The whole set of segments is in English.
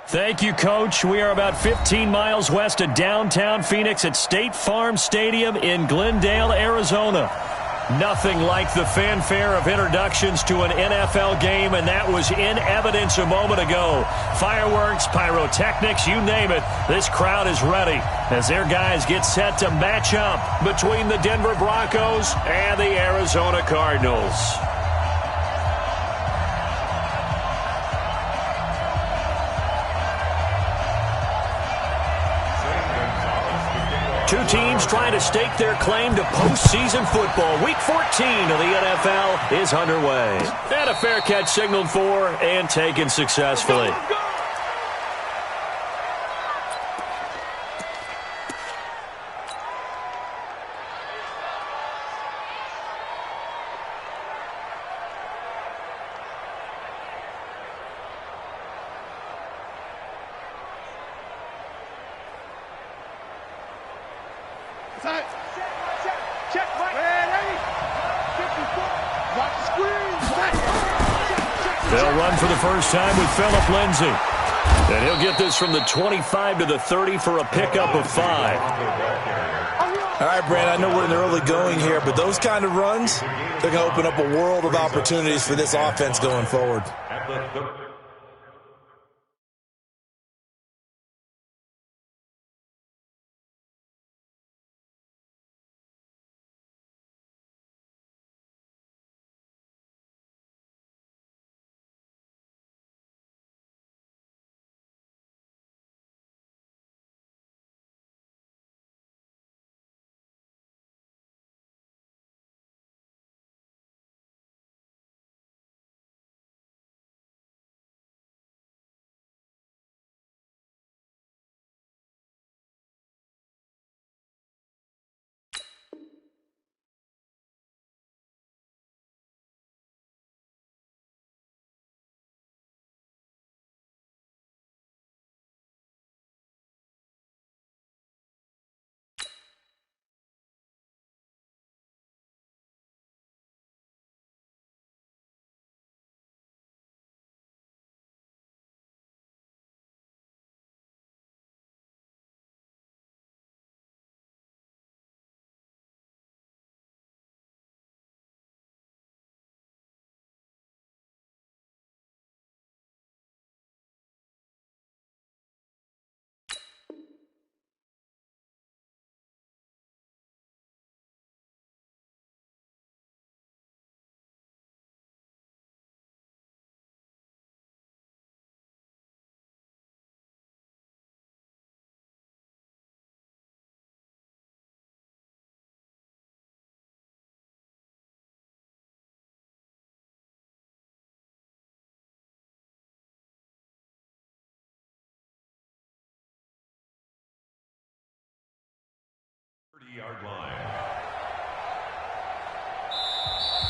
Thank you, Coach. We are about 15 miles west of downtown Phoenix at State Farm Stadium in Glendale, Arizona. Nothing like the fanfare of introductions to an NFL game, and that was in evidence a moment ago. Fireworks, pyrotechnics, you name it. This crowd is ready as their guys get set to match up between the Denver Broncos and the Arizona Cardinals. Two teams trying to stake their claim to postseason football. Week 14 of the NFL is underway. And a fair catch signaled for and taken successfully. They'll run for the first time with Phillip Lindsay. And he'll get this from the 25 to the 30 for a pickup of 5. All right, Brand, I know we're in the early going here, but those kind of runs, they're going to open up a world of opportunities for this offense going forward.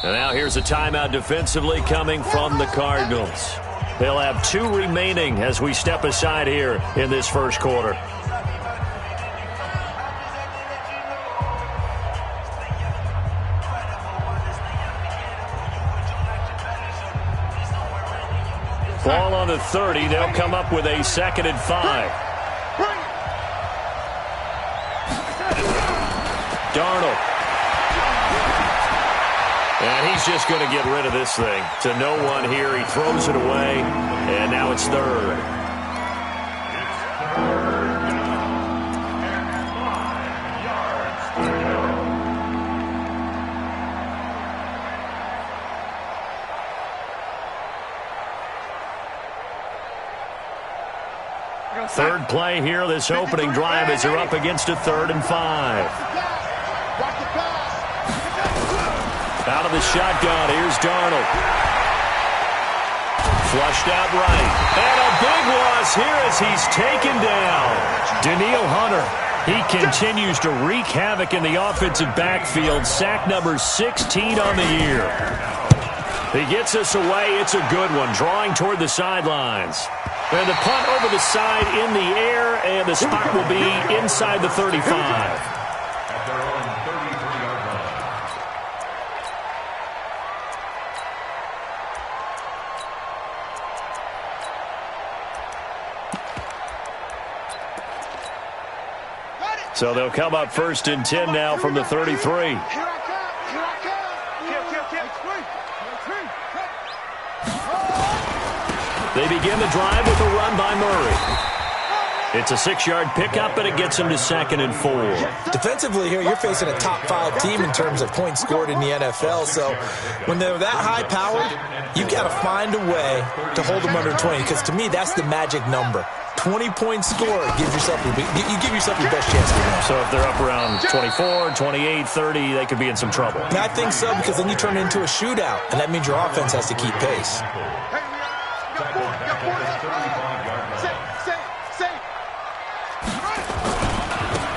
And now here's a timeout defensively coming from the Cardinals. They'll have 2 remaining as we step aside here in this first quarter. Ball on the 30. They'll come up with a 2nd and 5. Darnold. And he's just going to get rid of this thing. To no one here. He throws it away. And now it's 3rd. Third play here, this opening drive as they're up against a 3rd and 5. Out of the shotgun, here's Darnold. Flushed out right. And a big loss here as he's taken down. Danielle Hunter, he continues to wreak havoc in the offensive backfield. Sack number 16 on the year. He gets us away. It's a good one, drawing toward the sidelines. And the punt over the side in the air, and the spot will be inside the 35. So they'll come up 1st and 10 now from the 33. They begin the drive with a run by Murray. It's a 6-yard pickup, and it gets him to 2nd and 4. Defensively here, you're facing a top 5 team in terms of points scored in the NFL. So when they're that high-powered, you've got to find a way to hold them under 20, because to me, that's the magic number. 20 points scored, you give yourself your best chance to win. So if they're up around 24, 28, 30, they could be in some trouble. And I think so, because then you turn it into a shootout, and that means your offense has to keep pace.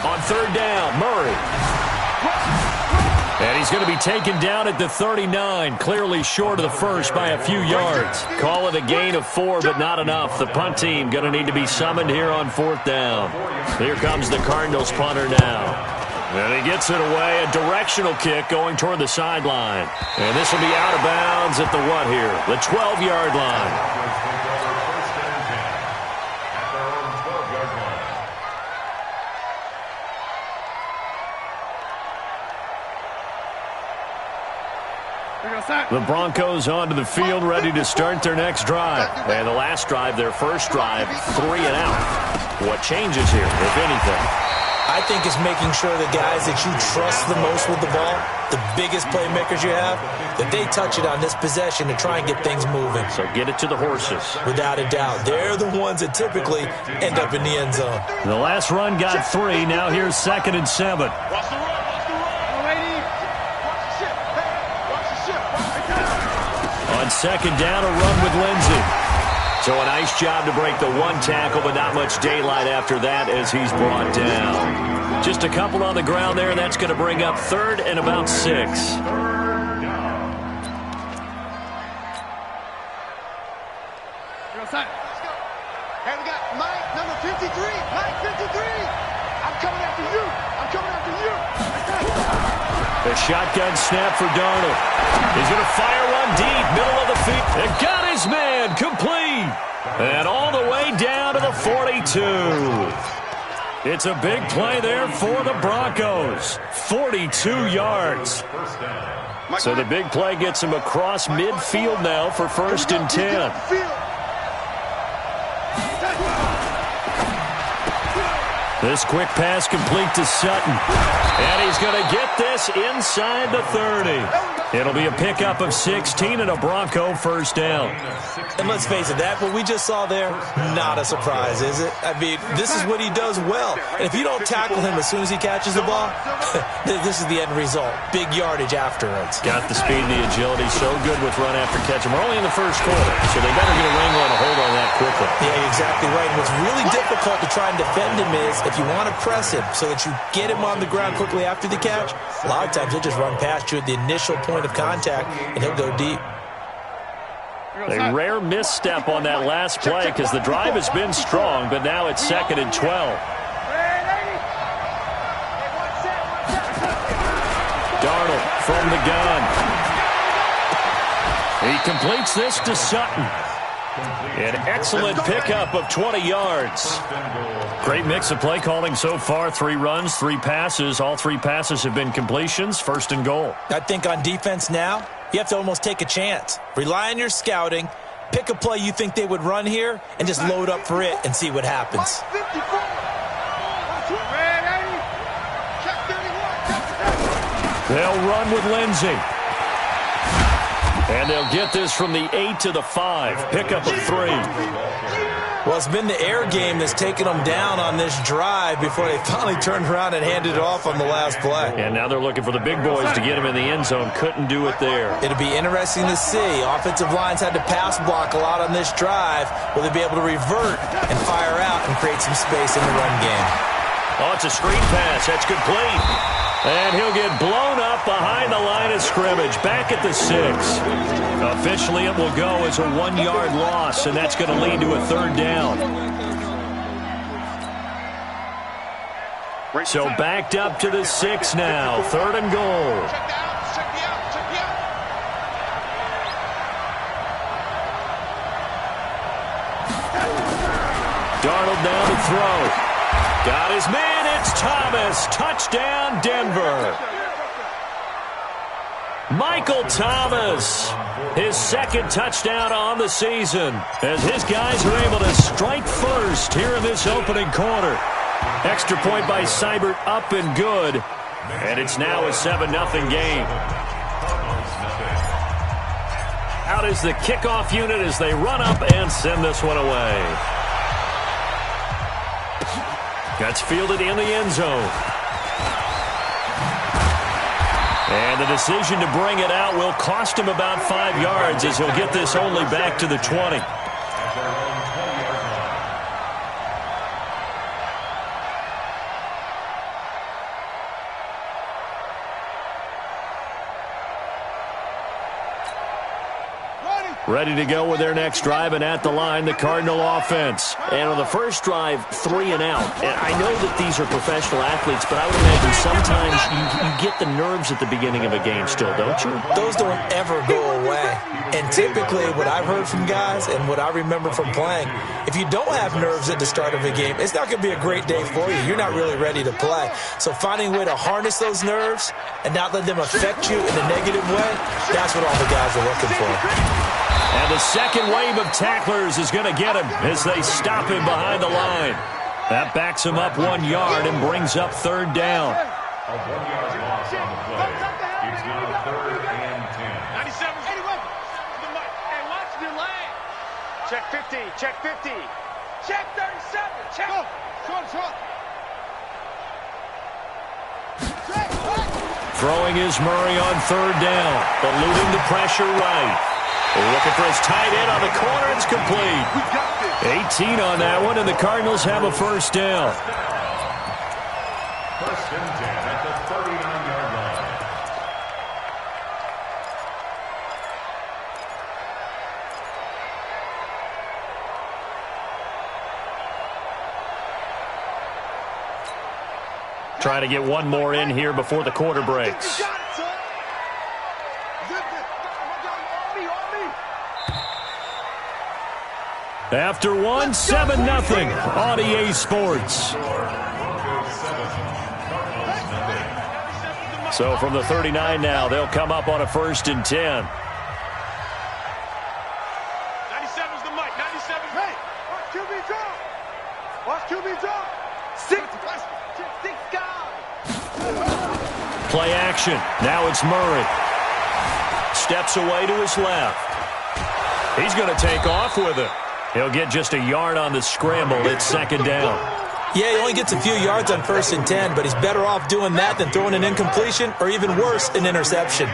On 3rd down, Murray. And he's going to be taken down at the 39, clearly short of the first by a few yards. Call it a gain of 4, but not enough. The punt team going to need to be summoned here on 4th down. Here comes the Cardinals punter now. And he gets it away, a directional kick going toward the sideline. And this will be out of bounds at the what here? The 12-yard line. The Broncos onto the field, ready to start their next drive. And the last drive, their first drive, 3 and out. What changes here, if anything? I think it's making sure the guys that you trust the most with the ball, the biggest playmakers you have, that they touch it on this possession to try and get things moving. So get it to the horses. Without a doubt. They're the ones that typically end up in the end zone. The last run got 3. Now here's 2nd and 7. On 2nd down, a run with Lindsey. So a nice job to break the 1 tackle, but not much daylight after that as he's brought down. Just a couple on the ground there, and that's going to bring up 3rd and about 6. Hey, we got Mike, number 53. Mike, 53. I'm coming after you. I'm coming after you. The shotgun snap for Darnold. He's going to fire one deep, middle of the field. It got his man, complete. And all the way down to the 42. It's a big play there for the Broncos. 42 yards. So the big play gets him across midfield now for 1st and 10. This quick pass complete to Sutton. And he's going to get this inside the 30. It'll be a pickup of 16 and a Bronco first down. And let's face it, what we just saw there, not a surprise, is it? I mean, this is what he does well. And if you don't tackle him as soon as he catches the ball, this is the end result. Big yardage afterwards. Got the speed and the agility, so good with run after catch. And we're only in the first quarter, so they better get a wrangle and a hold on that quickly. Yeah, exactly right. And what's really difficult to try and defend him is if you want to press him so that you get him on the ground quickly after the catch, a lot of times he'll just run past you at the initial point of contact, and he'll go deep. A rare misstep on that last play because the drive has been strong, but now it's 2nd and 12. Darnold from the gun. He completes this to Sutton. An excellent pickup of 20 yards. Great mix of play calling so far. 3 runs, 3 passes. All 3 passes have been completions. 1st and goal. I think on defense now, you have to almost take a chance. Rely on your scouting. Pick a play you think they would run here and just load up for it and see what happens. They'll run with Lindsey. And they'll get this from the 8 to the 5. Pickup of 3. Well, it's been the air game that's taken them down on this drive before they finally turned around and handed it off on the last play. And now they're looking for the big boys to get him in the end zone. Couldn't do it there. It'll be interesting to see. Offensive lines had to pass block a lot on this drive. Will they be able to revert and fire out and create some space in the run game? Oh, it's a screen pass. That's complete. And he'll get blown up behind the line of scrimmage. Back at the 6. Officially, it will go as a 1-yard loss, and that's going to lead to a 3rd down. So backed up to the 6 now. 3rd and goal. Darnold down to throw. Got his man, it's Thomas. Touchdown, Denver. Michael Thomas, his second touchdown on the season, as his guys are able to strike first here in this opening quarter. Extra point by Seibert, up and good, and it's now a 7-0 game. Out is the kickoff unit as they run up and send this one away. That's fielded in the end zone. And the decision to bring it out will cost him about 5 yards as he'll get this only back to the 20. Ready to go with their next drive, and at the line, the Cardinal offense. And on the first drive, 3 and out. And I know that these are professional athletes, but I would imagine sometimes you get the nerves at the beginning of a game still, don't you? Those don't ever go away. And typically, what I've heard from guys and what I remember from playing, if you don't have nerves at the start of a game, it's not going to be a great day for you. You're not really ready to play. So finding a way to harness those nerves and not let them affect you in a negative way, that's what all the guys are looking for. And the second wave of tacklers is going to get him as they stop him behind the line. That backs him up 1 yard and brings up third down. A 1-yard loss on the play. It's now 3rd and 10. 97. Anyway, hey, watch your line. Check 50. Check 50. Check 37. Check. Go. Short. Throwing is Murray on third down, eluding the pressure right. Looking for his tight end on the corner. It's complete. 18 on that one, and the Cardinals have a first down. First and 10 at the 39-yard line. Trying to get one more in here before the quarter breaks. After one, 7-0 on EA Sports. So from the 39 now, they'll come up on a 1st and 10. 97's the mic. 97. Hey, watch QB drop. Watch QB drop. Six guys. Play action. Now it's Murray. Steps away to his left. He's going to take off with it. He'll get just a yard on the scramble. It's second down. Yeah, he only gets a few yards on 1st and 10, but he's better off doing that than throwing an incompletion or even worse, an interception.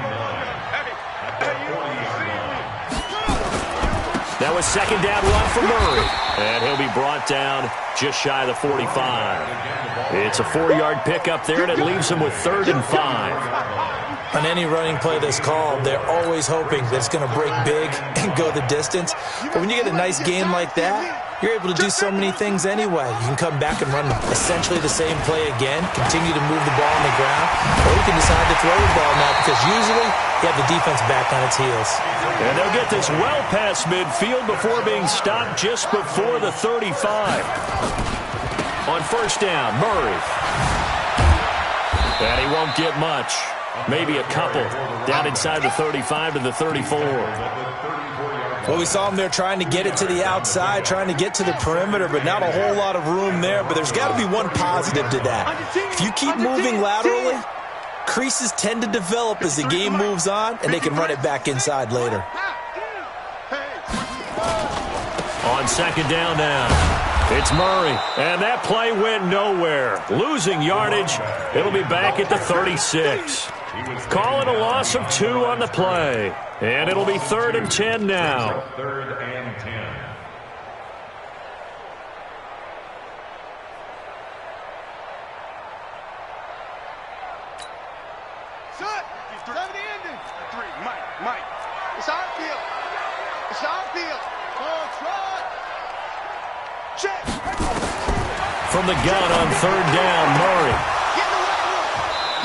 Now a second down run for Murray. And he'll be brought down just shy of the 45. It's a 4-yard pickup there, and it leaves him with 3rd and 5. On any running play that's called, they're always hoping that it's going to break big and go the distance. But when you get a nice game like that, you're able to do so many things anyway. You can come back and run essentially the same play again, continue to move the ball on the ground, or you can decide to throw the ball now because usually you have the defense back on its heels. And they'll get this well past midfield before being stopped just before the 35. On first down, Murray. And he won't get much. Maybe a couple. Down inside the 35 to the 34. Well, we saw him there trying to get it to the outside, trying to get to the perimeter, but not a whole lot of room there. But there's got to be one positive to that. If you keep moving laterally, creases tend to develop as the game moves on, and they can run it back inside later. On second down now. It's Murray, and that play went nowhere. Losing yardage, it'll be back at the 36. Calling a loss of 2 on the play, and it'll be 3rd and 10 now. 3rd and 10. Set. 70 ending. 3. Mike. It's our field. It's our field. Oh, try. Check. From the gun on 3rd down, Murray.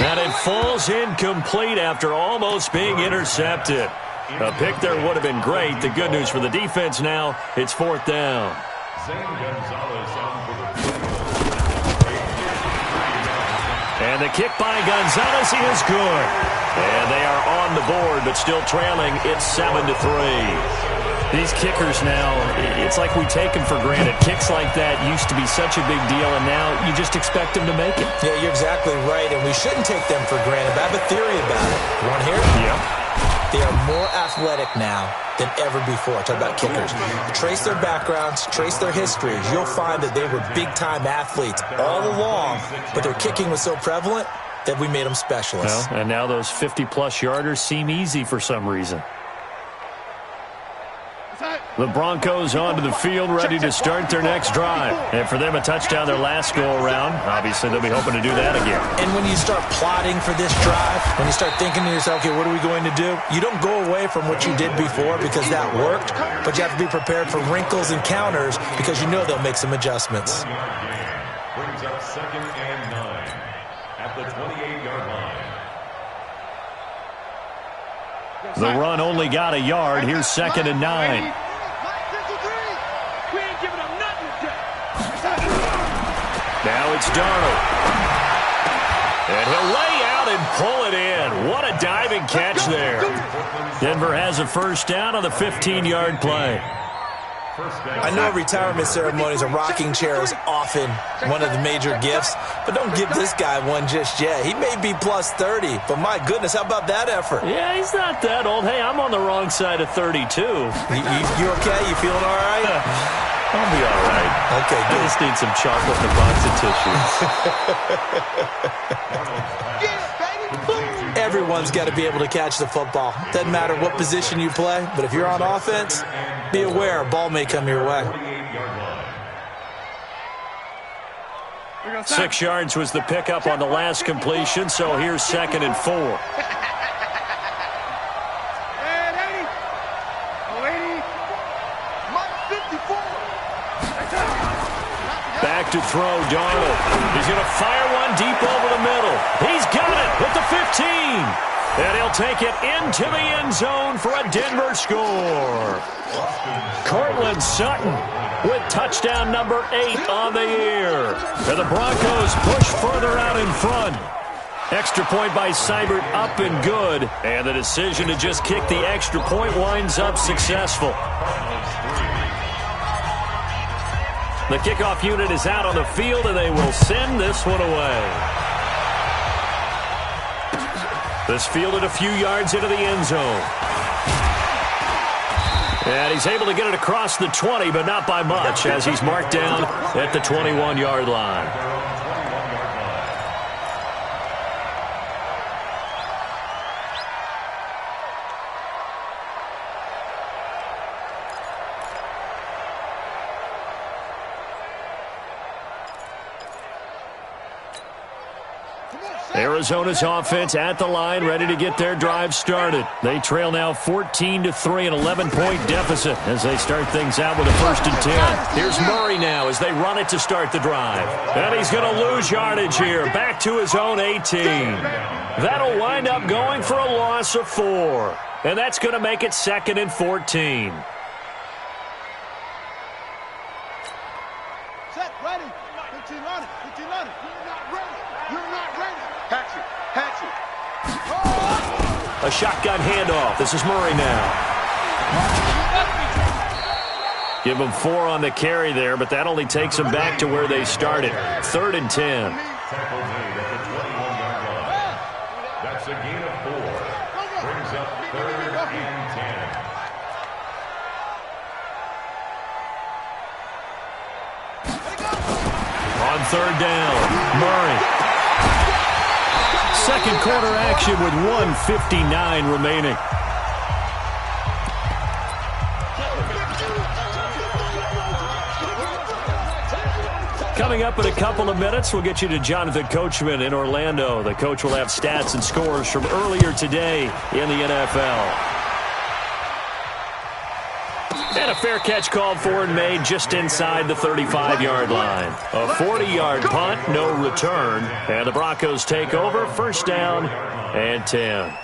And it falls incomplete after almost being intercepted. A pick there would have been great. The good news for the defense now, it's 4th down. And the kick by Gonzalez is good. And they are on the board, but still trailing. It's 7-3. These kickers now, it's like we take them for granted. Kicks like that used to be such a big deal, and now you just expect them to make it. Yeah, you're exactly right, and we shouldn't take them for granted. But I have a theory about it. You want to hear it? Yep. They are more athletic now than ever before. Talk about kickers. Trace their backgrounds, trace their histories. You'll find that they were big-time athletes all along, but their kicking was so prevalent that we made them specialists. Well, and now those 50-plus yarders seem easy for some reason. The Broncos onto the field, ready to start their next drive. And for them, a touchdown their last go-around. Obviously, they'll be hoping to do that again. And when you start plotting for this drive, when you start thinking to yourself, okay, what are we going to do? You don't go away from what you did before because that worked, but you have to be prepared for wrinkles and counters because you know they'll make some adjustments. Brings up 2nd and 9 at the 28-yard line. The run only got a yard. Here's 2nd and 9. Now it's Darnold. And he'll lay out and pull it in. What a diving catch there. Denver has a first down on the 15-yard play. I know retirement ceremonies, a rocking chair is often one of the major gifts, but don't give this guy one just yet. He may be plus 30, but my goodness, how about that effort? Yeah, he's not that old. Hey, I'm on the wrong side of 32. You okay? You feeling all right? I'll be all right. Okay, good. I just need some chocolate and a box of tissues. Everyone's got to be able to catch the football. Doesn't matter what position you play, but if you're on offense, be aware a ball may come your way. 6 yards was the pickup on the last completion, so here's 2nd and 4. Back to throw, Darnold. He's going to fire one deep over the middle. He's got it at the 15. And he'll take it into the end zone for a Denver score. Cortland Sutton with touchdown number 8 on the year. And the Broncos push further out in front. Extra point by Seibert up and good. And the decision to just kick the extra point winds up successful. The kickoff unit is out on the field, and they will send this one away. This fielded a few yards into the end zone. And he's able to get it across the 20, but not by much, as he's marked down at the 21-yard line. Arizona's offense at the line, ready to get their drive started. They trail now 14-3, an 11-point deficit as they start things out with a 1st and 10. Here's Murray now as they run it to start the drive. And he's going to lose yardage here, back to his own 18. That'll wind up going for a loss of 4. And that's going to make it 2nd and 14. Set, ready. 15 on it. 15 on it. You're not ready. You're not ready. Patch it. Patch it. Oh! A shotgun handoff. This is Murray now. Give them 4 on the carry there, but that only takes them back to where they started. 3rd and 10. That's a gain of 4. Brings up 3rd and 10. On 3rd down, Murray. Second quarter action with 1:59 remaining. Coming up in a couple of minutes, we'll get you to Jonathan Coachman in Orlando. The coach will have stats and scores from earlier today in the NFL. And a fair catch called for and made just inside the 35-yard line. A 40-yard punt, no return. And the Broncos take over, 1st down and 10.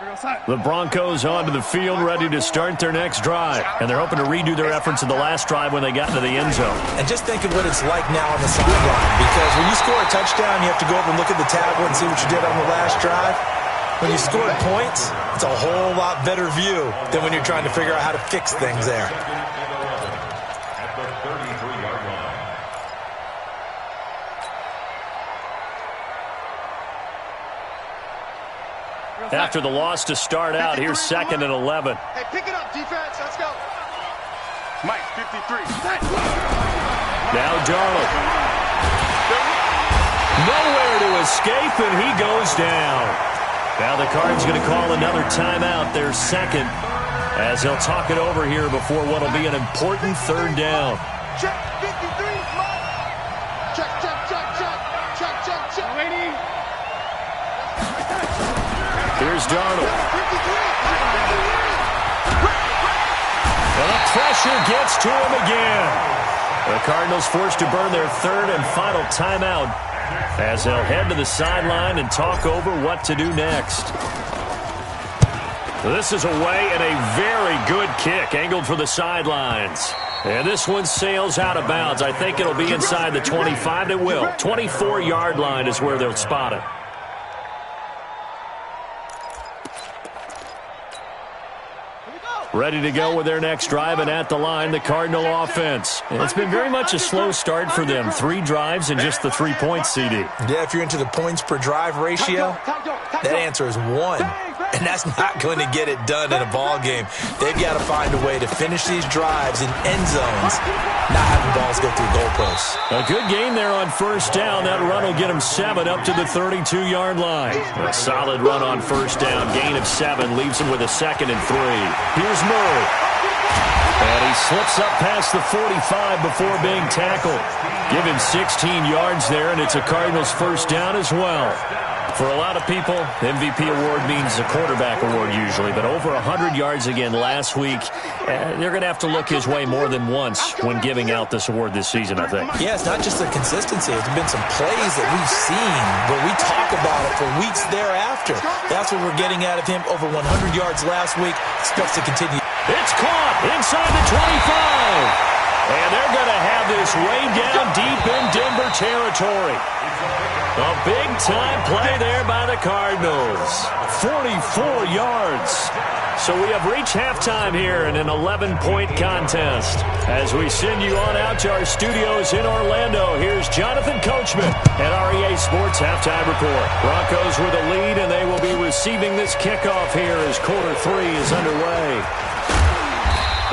The Broncos onto the field, ready to start their next drive. And they're hoping to redo their efforts in the last drive when they got into the end zone. And just think of what it's like now on the sideline. Because when you score a touchdown, you have to go over and look at the tablet and see what you did on the last drive. When you scored points, it's a whole lot better view than when you're trying to figure out how to fix things there. At the 33-yard line. After the loss to start out, here's 2nd and 11. Hey, pick it up, defense. Let's go. Mike, 53. Now Darnold. Nowhere to escape, and he goes down. Now the Cards going to call another timeout, their second, as they'll talk it over here before what will be an important 3rd down. Check, 53, Mike. Check, check, check, check. Check, check, check. Waiting. Here's Darnold. 53. And the pressure gets to him again. The Cardinals forced to burn their 3rd and final timeout as they'll head to the sideline and talk over what to do next. This is away and a very good kick angled for the sidelines. And this one sails out of bounds. I think it'll be inside the 25. It will. 24-yard line is where they'll spot it. Ready to go with their next drive, and at the line, the Cardinal offense. And it's been very much a slow start for them. 3 drives and just the 3 points, CD. Yeah, if you're into the points per drive ratio, that answer is 1. And that's not going to get it done in a ball game. They've got to find a way to finish these drives in end zones, not having balls go through goalposts. A good gain there on 1st down. That run will get him 7 up to the 32-yard line. A solid run on 1st down. Gain of 7 leaves him with a 2nd and 3. Here's Murray. And he slips up past the 45 before being tackled. Give him 16 yards there, and it's a Cardinals 1st down as well. For a lot of people, MVP award means a quarterback award usually, but over 100 yards again last week. They're going to have to look his way more than once when giving out this award this season, I think. Yeah, it's not just the consistency. There's been some plays that we've seen where we talk about it for weeks thereafter. That's what we're getting out of him. Over 100 yards last week. Expects to continue. It's caught inside the 25. And they're going to have this way down deep in Denver territory. A big-time play there by the Cardinals. 44 yards. So we have reached halftime here in an 11-point contest. As we send you on out to our studios in Orlando, here's Jonathan Coachman at REA Sports Halftime Report. Broncos with a lead, and they will be receiving this kickoff here as quarter 3 is underway.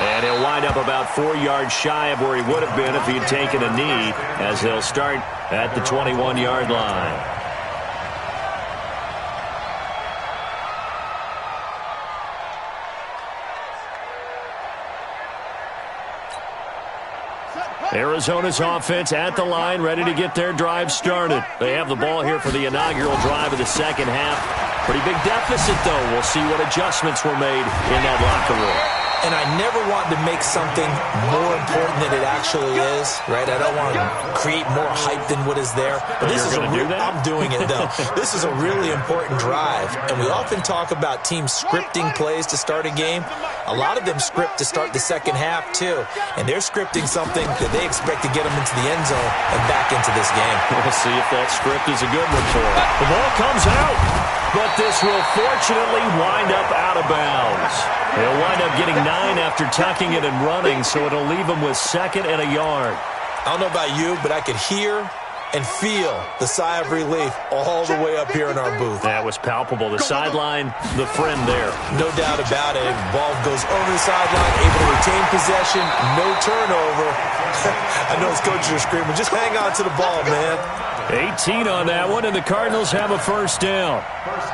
And he'll wind up about 4 yards shy of where he would have been if he had taken a knee, as they'll start at the 21-yard line. Arizona's offense at the line, ready to get their drive started. They have the ball here for the inaugural drive of the 2nd half. Pretty big deficit, though. We'll see what adjustments were made in that locker room. And I never want to make something more important than it actually is, right? I don't want to create more hype than what is there. But this is I'm doing it, though. This is a really important drive. And we often talk about teams scripting plays to start a game. A lot of them script to start the 2nd half, too. And they're scripting something that they expect to get them into the end zone and back into this game. We'll see if that script is a good one for them. The ball comes out, but this will fortunately wind up out of bounds. He'll wind up getting 9 after tucking it and running, so it'll leave him with 2nd and a yard. I don't know about you, but I could hear and feel the sigh of relief all the way up here in our booth. That was palpable. The sideline, the friend there. No doubt about it. Ball goes over the sideline, able to retain possession, no turnover. I know his coaches are screaming, just hang on to the ball, man. 18 on that one, and the Cardinals have a 1st down.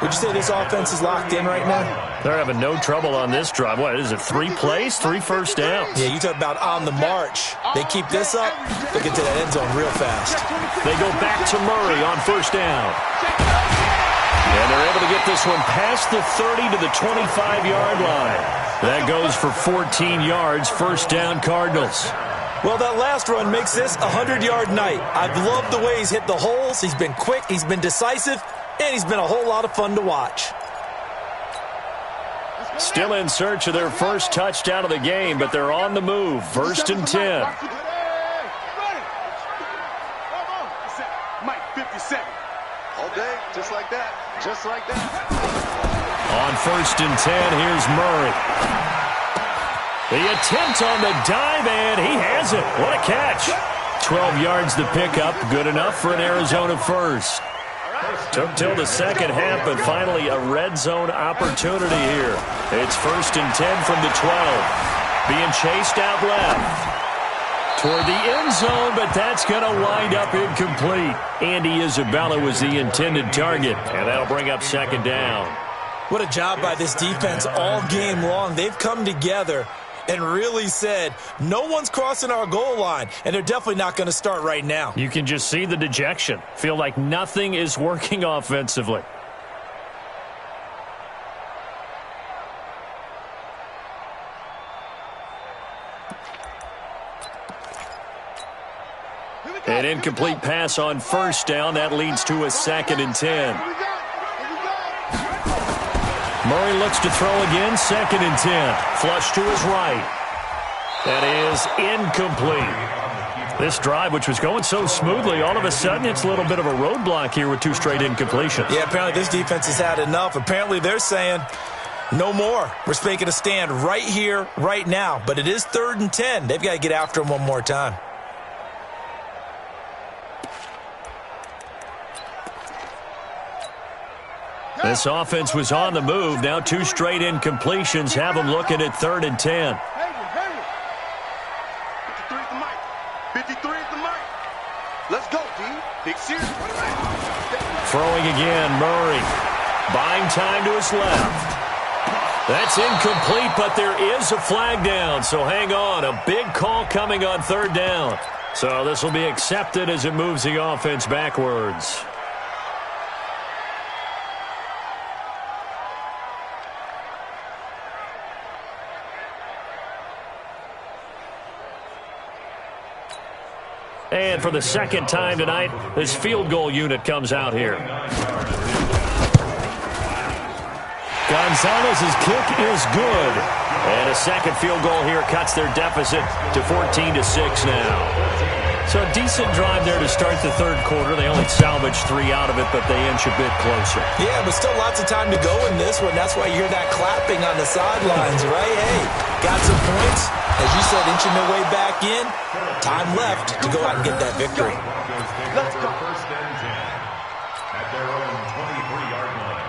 Would you say this offense is locked in right now? They're having no trouble on this drive. What is it, 3 plays, 3 first downs? Yeah, you talk about on the march. They keep this up, they'll get to that end zone real fast. They go back to Murray on 1st down. And they're able to get this one past the 30 to the 25-yard line. That goes for 14 yards, 1st down Cardinals. Well, that last run makes this a 100-yard night. I've loved the way he's hit the holes. He's been quick, he's been decisive, and he's been a whole lot of fun to watch. Still in search of their first touchdown of the game, but they're on the move. 1st and 10. Mike, 57. All day, just like that. Just like that. On 1st and 10, here's Murray. The attempt on the dive, and he has it. What a catch. 12 yards the pickup. Good enough for an Arizona first. Took till the second half, but finally a red zone opportunity here. It's 1st and 10 from the 12. Being chased out left toward the end zone, but that's going to wind up incomplete. Andy Isabella was the intended target, and that'll bring up 2nd down. What a job by this defense all game long. They've come together and really said, no one's crossing our goal line, and they're definitely not going to start right now. You can just see the dejection. Feel like nothing is working offensively. An incomplete pass on 1st down. That leads to a 2nd and 10. Murray looks to throw again. 2nd and 10. Flush to his right. That is incomplete. This drive, which was going so smoothly, all of a sudden it's a little bit of a roadblock here with 2 straight incompletions. Yeah, apparently this defense has had enough. Apparently they're saying, no more. We're making a stand right here, right now. But it is 3rd and 10. They've got to get after him one more time. This offense was on the move. Now 2 straight incompletions have them looking at 3rd and 10. 53 is the mic. 53 is the mic. Let's go, D. Big series. Throwing again, Murray. Buying time to his left. That's incomplete, but there is a flag down, so hang on. A big call coming on 3rd down. So this will be accepted as it moves the offense backwards. And for the 2nd time tonight, this field goal unit comes out here. Gonzalez's kick is good. And a 2nd field goal here cuts their deficit to 14-6 now. So a decent drive there to start the 3rd quarter. They only salvaged 3 out of it, but they inch a bit closer. Yeah, but still lots of time to go in this one. That's why you hear that clapping on the sidelines, right? Hey, got some points. As you said, inching their way back in. Time left to go out and get that victory. Let's go. 1st and 10 at their own 23-yard line.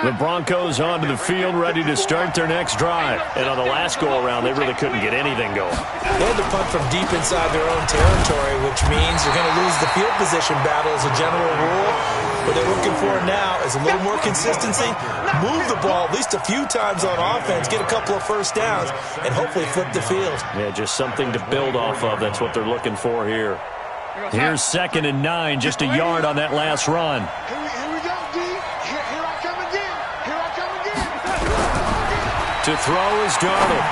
The Broncos onto the field, ready to start their next drive. And on the last go-around, they really couldn't get anything going. They had to punt from deep inside their own territory, which means you're going to lose the field position battle as a general rule. What they're looking for now is a little more consistency, move the ball at least a few times on offense, get a couple of 1st downs, and hopefully flip the field. Yeah, just something to build off of. That's what they're looking for here. Here's 2nd and 9, just a yard on that last run. Here we go, D. Here I come again. Here I come again. To throw is Darnold.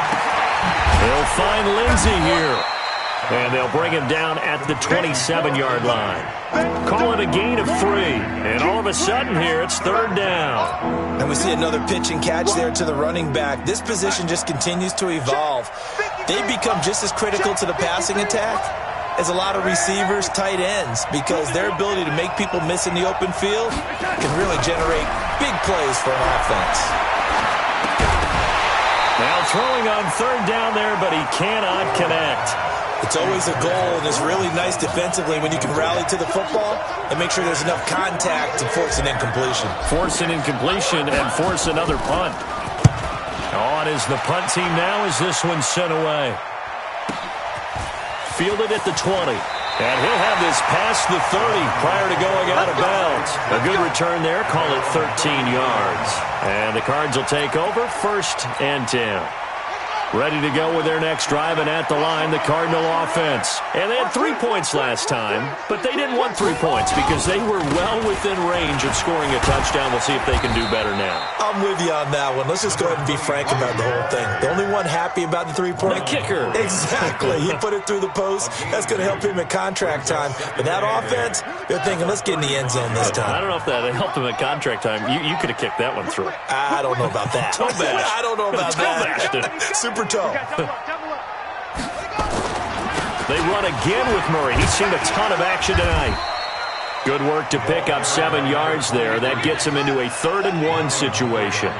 They'll find Lindsey here. And they'll bring him down at the 27-yard line. Call it a gain of 3. And all of a sudden here, it's 3rd down. And we see another pitch and catch there to the running back. This position just continues to evolve. They become just as critical to the passing attack as a lot of receivers, tight ends, because their ability to make people miss in the open field can really generate big plays for an offense. Now throwing on 3rd down there, but he cannot connect. It's always a goal, and it's really nice defensively when you can rally to the football and make sure there's enough contact to force an incompletion. Force an incompletion and force another punt. On is the punt team now as this one's sent away. Fielded at the 20. And he'll have this past the 30 prior to going out of bounds. A good return there, call it 13 yards. And the Cards will take over, 1st and 10. Ready to go with their next drive, and at the line, the Cardinal offense. And they had 3 points last time, but they didn't want 3 points because they were well within range of scoring a touchdown. We'll see if they can do better now. I'm with you on that one. Let's just go ahead and be frank about the whole thing. The only one happy about the 3-point? The kicker. Exactly. He put it through the post. That's going to help him at contract time. But that offense, they're thinking, let's get in the end zone this time. I don't know if that helped him at contract time. You could have kicked that one through. I don't know about that. Toe bash. I don't know about that. Super toe. They run again with Murray. He's seen a ton of action tonight. Good work to pick up 7 yards there. That gets him into a 3rd and 1 situation.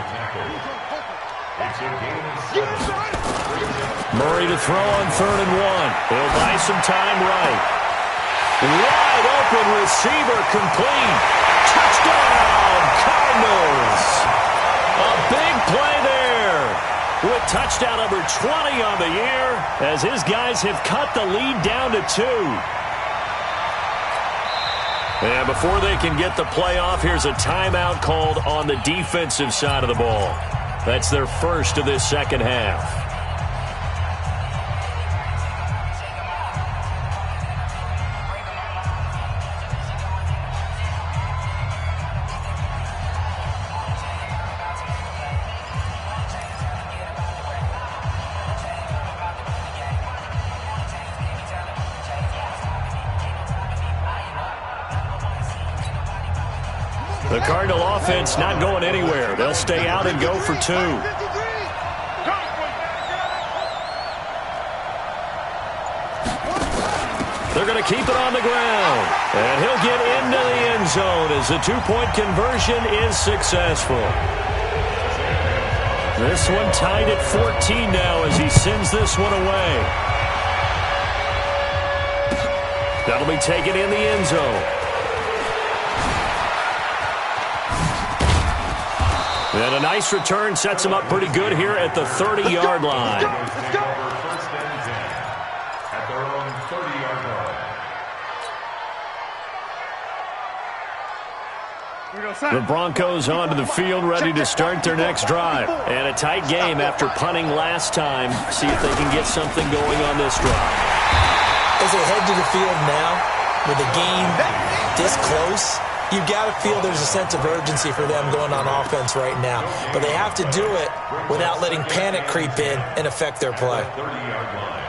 Murray to throw on 3rd and 1. He'll buy some time right. Wide open receiver complete. Touchdown, Cardinals. A big play there with touchdown number 20 on the year as his guys have cut the lead down to 2. And before they can get the play off, here's a timeout called on the defensive side of the ball. That's their first of this second half. The Cardinal offense not going anywhere. They'll stay out and go for 2. They're going to keep it on the ground. And he'll get into the end zone as the 2-point conversion is successful. This one tied at 14 now as he sends this one away. That'll be taken in the end zone. And a nice return sets him up pretty good here at the 30-yard line. First and 10 at their own 30-yard line. The Broncos onto the field, ready to start their next drive. And a tight game after punting last time. See if they can get something going on this drive. As they head to the field now, with the game this close, you've got to feel there's a sense of urgency for them going on offense right now. But they have to do it without letting panic creep in and affect their play. 30-yard line.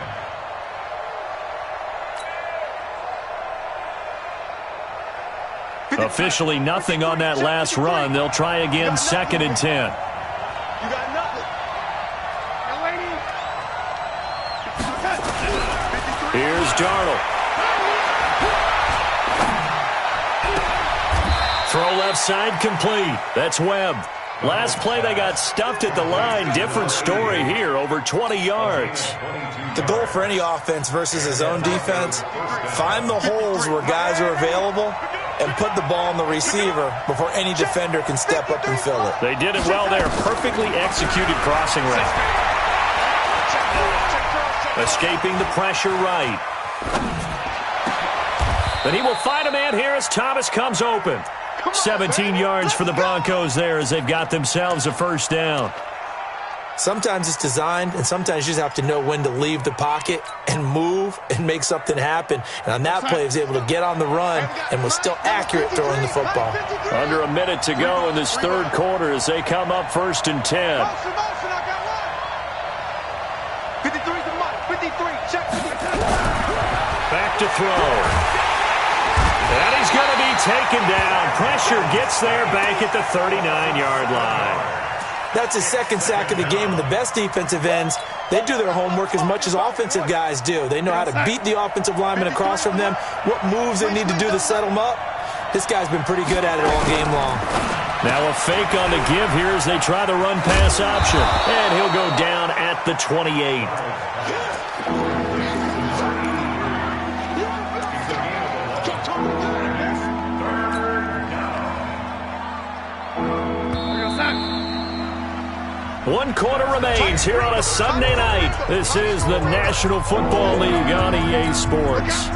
Officially nothing on that last run. They'll try again, 2nd and 10. You got nothing. Here's Darnold. Throw left side complete. That's Webb. Last play they got stuffed at the line. Different story here, over 20 yards. The goal for any offense versus his own defense, find the holes where guys are available and put the ball on the receiver before any defender can step up and fill it. They did it well there. Perfectly executed crossing route. Escaping the pressure right. Then he will find a man here as Thomas comes open. 17 yards for the Broncos there as they've got themselves a first down. Sometimes it's designed, and sometimes you just have to know when to leave the pocket and move and make something happen. And on that play, he was able to get on the run and was still accurate throwing the football. Under a minute to go in this third quarter as they come up 1st and 10. 53 to Mike. 53. Check. Back to throw. And he's going to be taken down. Pressure gets there back at the 39-yard line. That's his 2nd sack of the game, and the best defensive ends, they do their homework as much as offensive guys do. They know how to beat the offensive lineman across from them, what moves they need to do to set them up. This guy's been pretty good at it all game long. Now a fake on the give here as they try the run-pass option. And he'll go down at the 28. One quarter remains here on a Sunday night. This is the National Football League on EA Sports.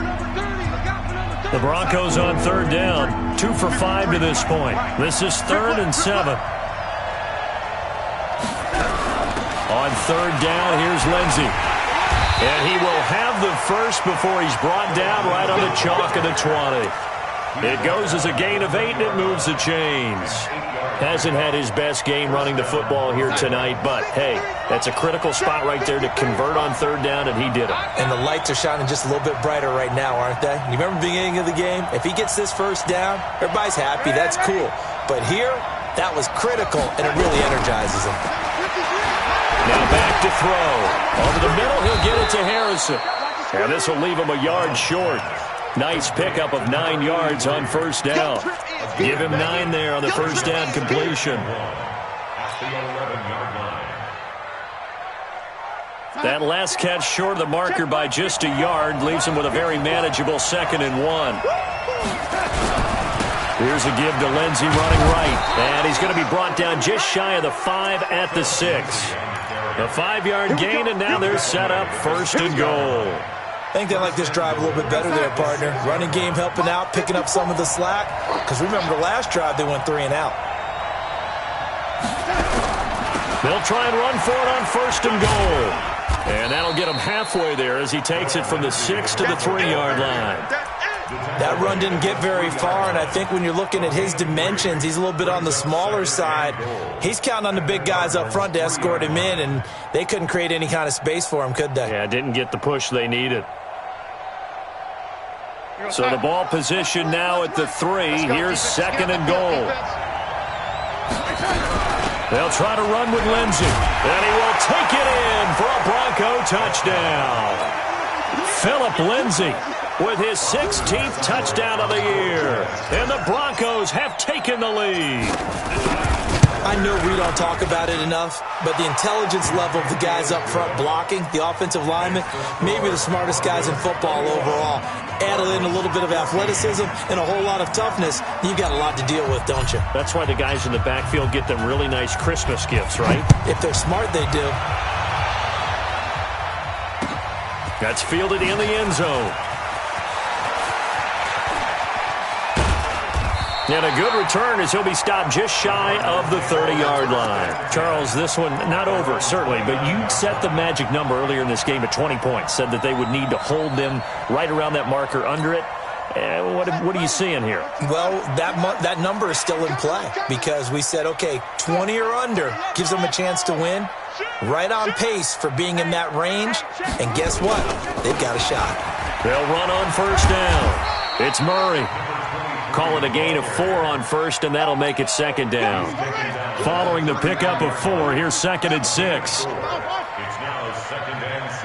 The Broncos on 3rd down, 2 for 5 to this point. This is 3rd and 7. On third down, here's Lindsey. And he will have the first before he's brought down right on the chalk of the 20. It goes as a gain of 8, and it moves the chains. Hasn't had his best game running the football here tonight, but, hey, that's a critical spot right there to convert on third down, and he did it. And the lights are shining just a little bit brighter right now, aren't they? You remember the beginning of the game? If he gets this first down, everybody's happy. That's cool. But here, that was critical, and it really energizes him. Now back to throw. Over the middle, he'll get it to Harrison. And this will leave him a yard short. Nice pickup of 9 yards on first down. Give him 9 there on the first down completion. That last catch short of the marker by just a yard leaves him with a very manageable 2nd and 1. Here's a give to Lindsey running right. And he's going to be brought down just shy of the 5 at the 6. A 5-yard gain, and now they're set up 1st and goal. I think they like this drive a little bit better there, partner. Running game helping out, picking up some of the slack. Because remember the last drive, they went 3 and out. They'll try and run for it on 1st and goal. And that'll get him halfway there as he takes it from the 6 to the 3-yard line. That run didn't get very far, and I think when you're looking at his dimensions, he's a little bit on the smaller side. He's counting on the big guys up front to escort him in, and they couldn't create any kind of space for him, could they? Yeah, didn't get the push they needed. So the ball position now at the 3. Here's 2nd and goal. They'll try to run with Lindsey. And he will take it in for a Bronco touchdown. Philip Lindsey with his 16th touchdown of the year. And the Broncos have taken the lead. I know we don't talk about it enough, but the intelligence level of the guys up front blocking, the offensive linemen, maybe the smartest guys in football overall. Add in a little bit of athleticism and a whole lot of toughness, you've got a lot to deal with, don't you? That's why the guys in the backfield get them really nice Christmas gifts, right? If they're smart, they do. That's fielded in the end zone. And a good return as he'll be stopped just shy of the 30-yard line. Charles, this one not over, certainly, but you set the magic number earlier in this game at 20 points, said that they would need to hold them right around that marker under it. What are you seeing here? Well, that number is still in play because we said, okay, 20 or under gives them a chance to win. Right on pace for being in that range. And guess what? They've got a shot. They'll run on first down. It's Murray. Call it a gain of 4 on first, and that'll make it 2nd down. Following the pickup of 4, here's 2nd and 6. It's now 2nd and 6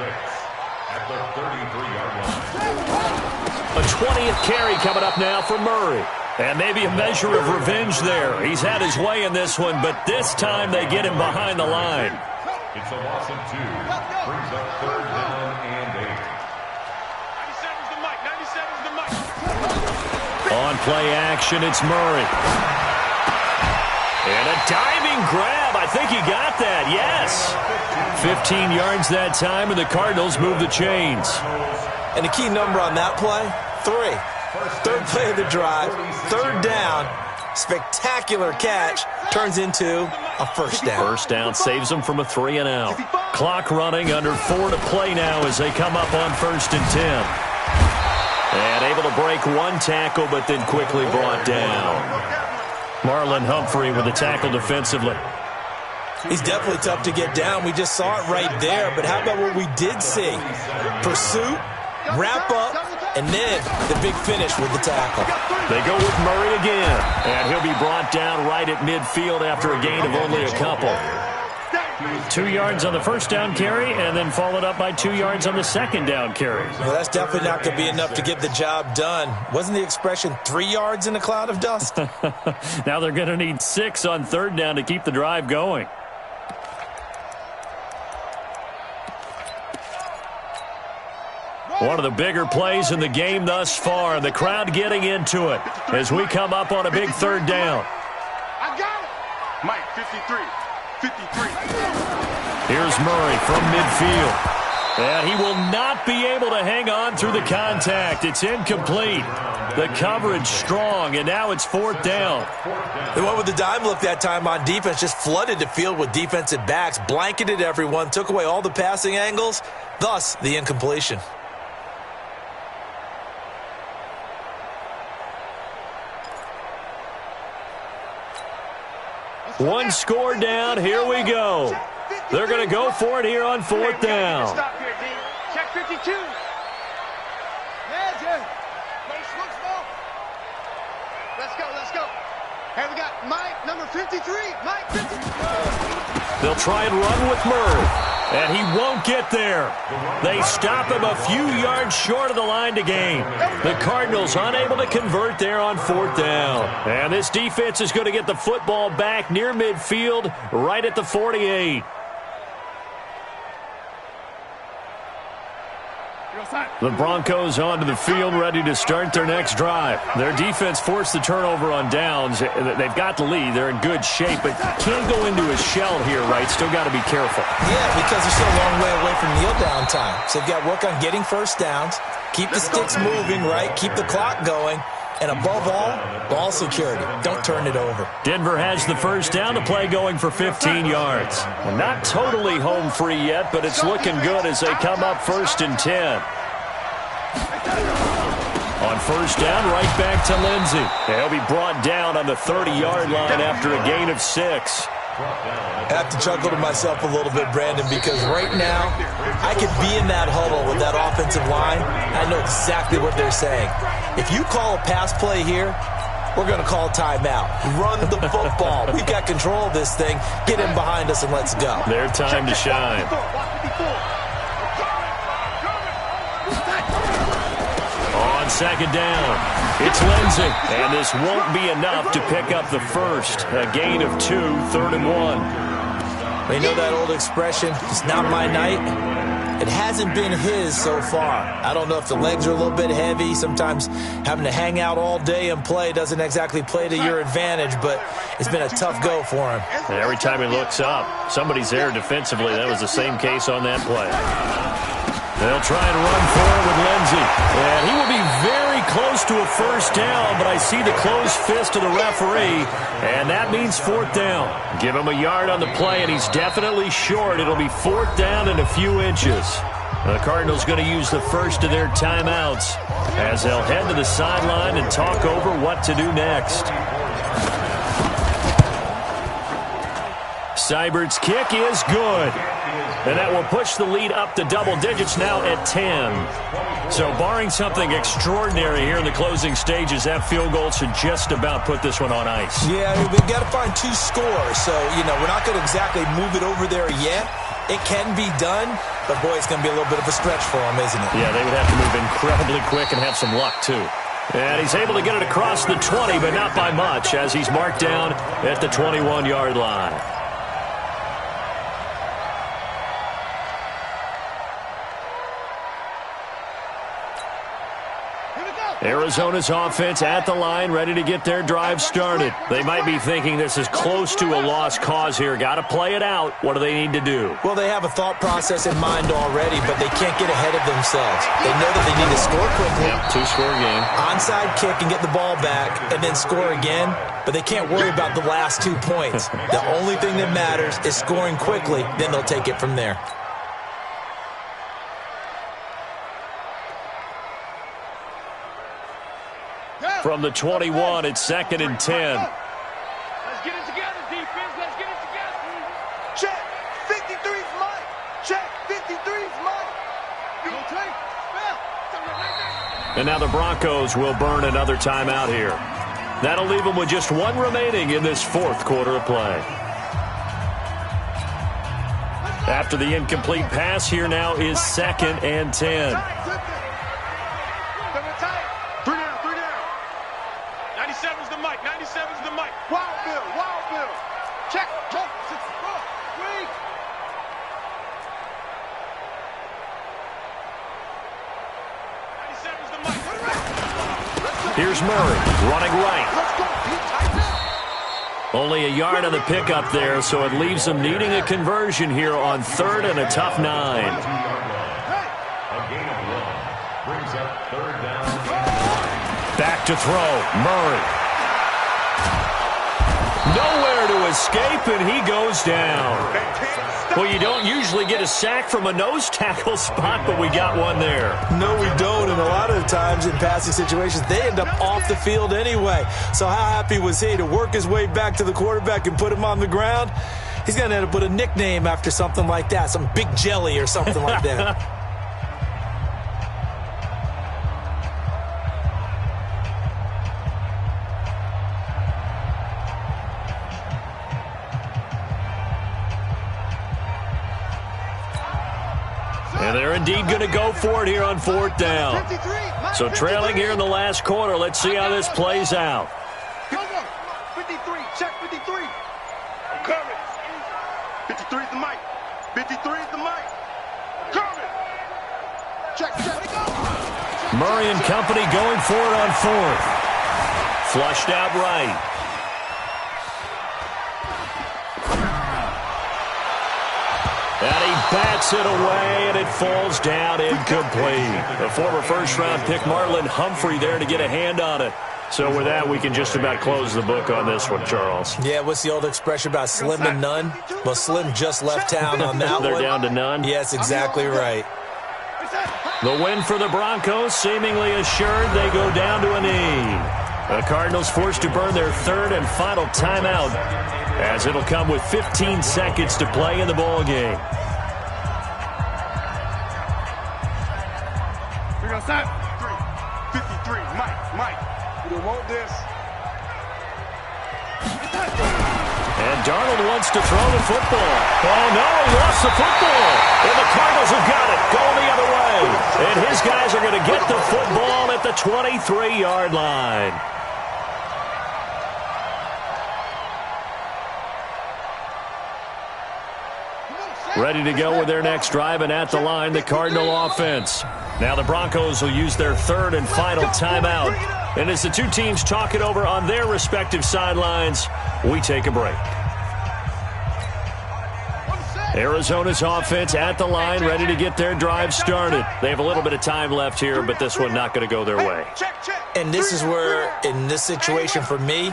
at the 33-yard line. A 20th carry coming up now for Murray. And maybe a measure of revenge there. He's had his way in this one, but this time they get him behind the line. It's a loss of 2. Brings up 3rd down and 8. 97's the mic. 97's the mic. On play action, it's Murray. And a diving grab. I think he got that, yes. 15 yards that time, and the Cardinals move the chains. And the key number on that play, 3. 3rd play of the drive, 3rd down, spectacular catch, turns into a first down. First down saves them from a 3 and out. Clock running, under 4 to play now as they come up on 1st and 10. And able to break one tackle, but then quickly brought down. Marlon Humphrey with the tackle defensively. He's definitely tough to get down. We just saw it right there. But how about what we did see? Pursuit, wrap up, and then the big finish with the tackle. They go with Murray again. And he'll be brought down right at midfield after a gain of only a couple. 2 yards on the first down carry, and then followed up by 2 yards on the second down carry. Well, that's definitely not going to be enough to get the job done. Wasn't the expression 3 yards in a cloud of dust? Now they're going to need 6 on 3rd down to keep the drive going. One of the bigger plays in the game thus far. The crowd getting into it as we come up on a big 3rd down. I got it. Mike, 53. 53. Here's Murray from midfield. And he will not be able to hang on through the contact. It's incomplete. The coverage strong, and now it's 4th down. They went with the dime look that time on defense, just flooded the field with defensive backs, blanketed everyone, took away all the passing angles, thus the incompletion. One score down. Here we go. They're going to go for it here on 4th down. Stop here, D. Check 52. Let's go, let's go. Hey, we got Mike, number 53. Mike, 53. They'll try and run with Murray, and he won't get there. They stop him a few yards short of the line to gain. The Cardinals unable to convert there on 4th down. And this defense is going to get the football back near midfield, right at the 48. The Broncos onto the field, ready to start their next drive. Their defense forced the turnover on downs. They've got the lead. They're in good shape, but can't go into a shell here, right? Still got to be careful. Yeah, because they're still a long way away from kneel down time. So they've got to work on getting first downs, keep the sticks moving, right? Keep the clock going. And above all, ball security. Don't turn it over. Denver has the first down to play, going for 15 yards. Well, not totally home free yet, but it's looking good as they come up 1st and 10. On 1st down, right back to Lindsey. He'll be brought down on the 30-yard line after a gain of 6. I have to chuckle to myself a little bit, Brandon, because right now I could be in that huddle with that offensive line. I know exactly what they're saying. If you call a pass play here, we're going to call timeout. Run the football. We've got control of this thing. Get in behind us and let's go. Their time to shine. On 2nd down, it's Lindsey, and this won't be enough to pick up the first. A gain of 2, 3rd and 1. They know that old expression, it's not my night. It hasn't been his so far. I don't know if the legs are a little bit heavy. Sometimes having to hang out all day and play doesn't exactly play to your advantage, but it's been a tough go for him. And every time he looks up, somebody's there defensively. That was the same case on that play. They'll try and run forward with Lindsey. And he will be very close to a first down, but I see the closed fist of the referee, and that means 4th down. Give him a yard on the play, and he's definitely short. It'll be 4th down and a few inches. The Cardinals going to use the first of their timeouts as they'll head to the sideline and talk over what to do next. Seibert's kick is good. And that will push the lead up to double digits now at 10. So barring something extraordinary here in the closing stages, that field goal should just about put this one on ice. Yeah, we've got to find 2 scores. So, we're not going to exactly move it over there yet. It can be done, but boy, it's going to be a little bit of a stretch for them, isn't it? Yeah, they would have to move incredibly quick and have some luck, too. And he's able to get it across the 20, but not by much, as he's marked down at the 21-yard line. Arizona's offense at the line, ready to get their drive started. They might be thinking this is close to a lost cause here. Got to play it out. What do they need to do? Well, they have a thought process in mind already, but they can't get ahead of themselves. They know that they need to score quickly. Yep, 2-score game. Onside kick and get the ball back and then score again, but they can't worry about the last 2 points. The only thing that matters is scoring quickly, then they'll take it from there. From the 21, it's 2nd and 10. Let's get it together, defense. Let's get it together. Check. 53's Mike. Check. 53's Mike. And now the Broncos will burn another timeout here. That'll leave them with just 1 remaining in this 4th quarter of play. After the incomplete pass, here now is 2nd and 10. 97's the mic. 97's the mic. Wild Bill. Wild Bill. Check. Check. 64. Weak. Here's Murray running right. Only a yard on the pickup there, so it leaves them needing a conversion here on 3rd and a tough 9. A gain of 1 brings up 3rd down. Back to throw. Murray. Nowhere to escape, and he goes down. Well, you don't usually get a sack from a nose tackle spot, but we got one there. No, we don't, and a lot of the times in passing situations, they end up off the field anyway. So how happy was he to work his way back to the quarterback and put him on the ground? He's going to end up with a nickname after something like that, some Big Jelly or something like that. And they're indeed going to go for it here on 4th down. So trailing here in the last quarter. Let's see how this plays out. 53, check 53. I'm coming. 53 is the mic. 53 is the mic. Coming. Check. Murray and company going for it on 4th. Flushed out right. And he bats it away, and it falls down incomplete. The former first-round pick, Marlon Humphrey, there to get a hand on it. So with that, we can just about close the book on this one, Charles. Yeah, what's the old expression about slim and none? Well, Slim just left town on that one. They're down to none? Yes, exactly right. The win for the Broncos, seemingly assured. They go down to a knee. The Cardinals forced to burn their third and final timeout, as it'll come with 15 seconds to play in the ball game. We're going to start. 53, Mike. We don't want this. And Darnold wants to throw the football. Oh, no, he lost the football. And the Cardinals have got it, going the other way. And his guys are going to get the football at the 23-yard line. Ready to go with their next drive, and at the line, the Cardinal offense. Now the Broncos will use their third and final timeout. And as the two teams talk it over on their respective sidelines, we take a break. Arizona's offense at the line, ready to get their drive started. They have a little bit of time left here, but this one not going to go their way. And this is where, in this situation for me,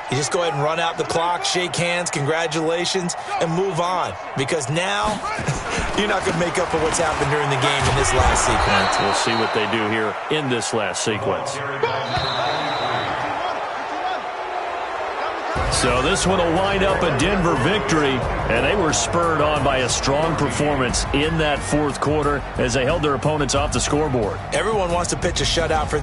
you just go ahead and run out the clock, shake hands, congratulations, and move on. Because now, you're not going to make up for what's happened during the game in this last sequence. We'll see what they do here in this last sequence. So this one will wind up a Denver victory, and they were spurred on by a strong performance in that fourth quarter as they held their opponents off the scoreboard. Everyone wants to pitch a shutout for